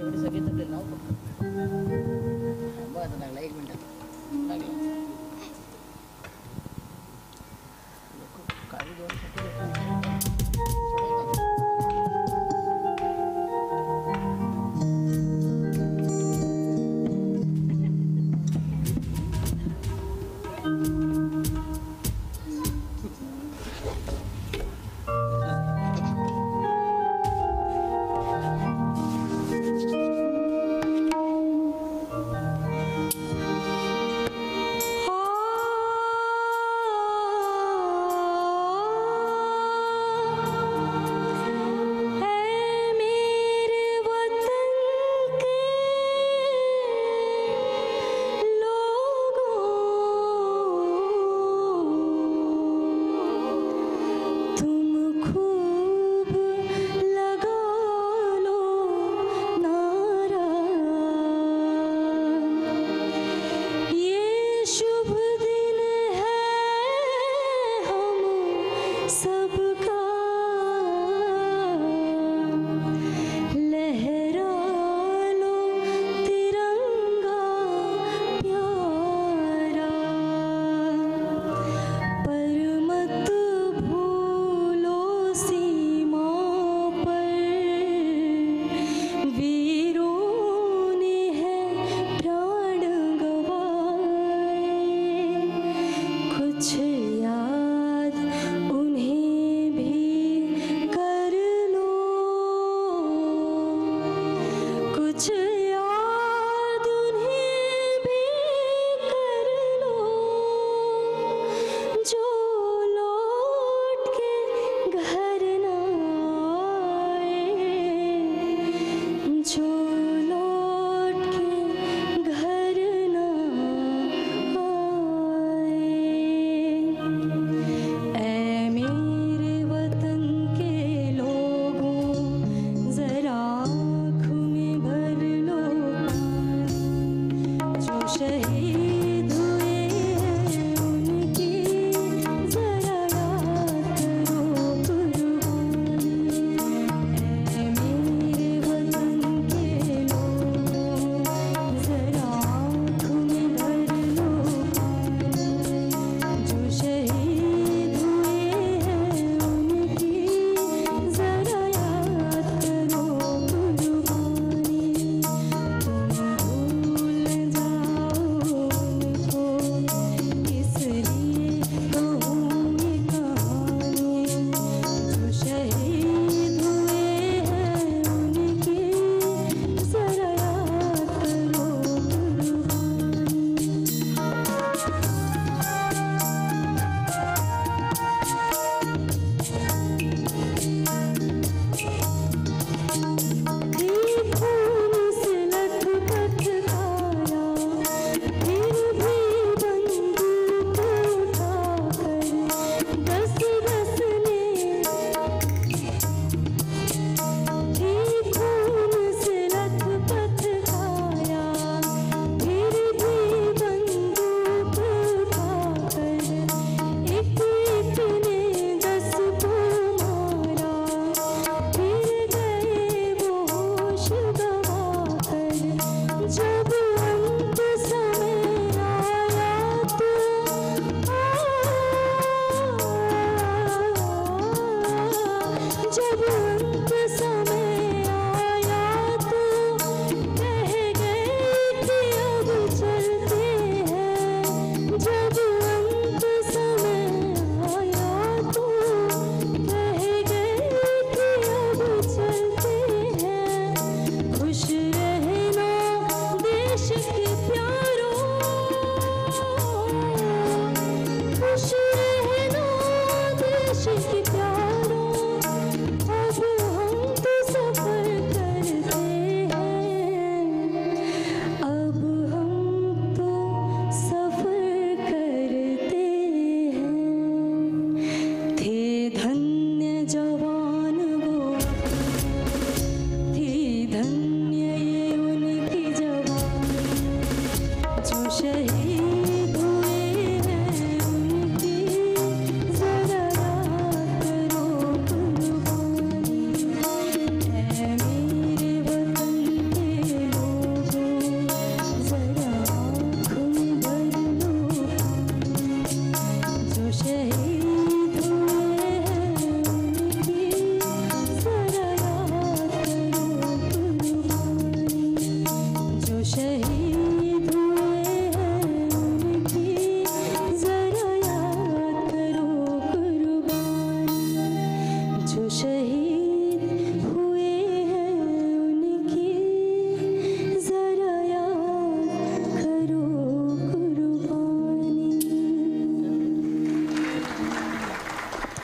एवढे सगळे तर नाव फक्त बरं लागला 1 मिनिट लागला काळी दोन कुछ याद उन्हें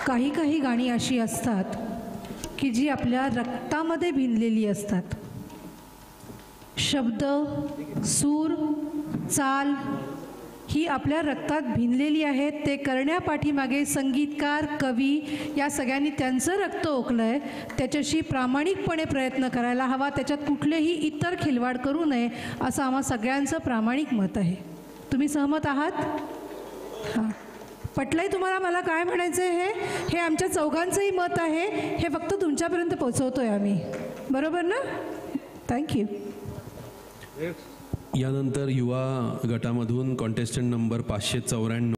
काही काही गाणी अशी असतात की जी आपल्या रक्तामध्ये भिनलेली असतात. शब्द, सूर, चाल ही आपल्या रक्तात भिनलेली आहेत. ते करण्यापाठीमागे संगीतकार, कवी या सगळ्यांनी त्यांचं रक्त ओकलं आहे. त्याच्याशी प्रामाणिकपणे प्रयत्न करायला हवा. त्याच्यात कुठलेही इतर खिलवाड करू नये असं आम्हा सगळ्यांचं प्रामाणिक मत आहे. तुम्ही सहमत आहात? हां, पटलंय तुम्हाला मला काय म्हणायचं आहे? हे आमच्या चौघांचंही मत आहे. हे फक्त तुमच्यापर्यंत पोचवतोय आम्ही, बरोबर ना? थँक्यू. यानंतर युवा गटामधून कॉन्टेस्टंट नंबर 594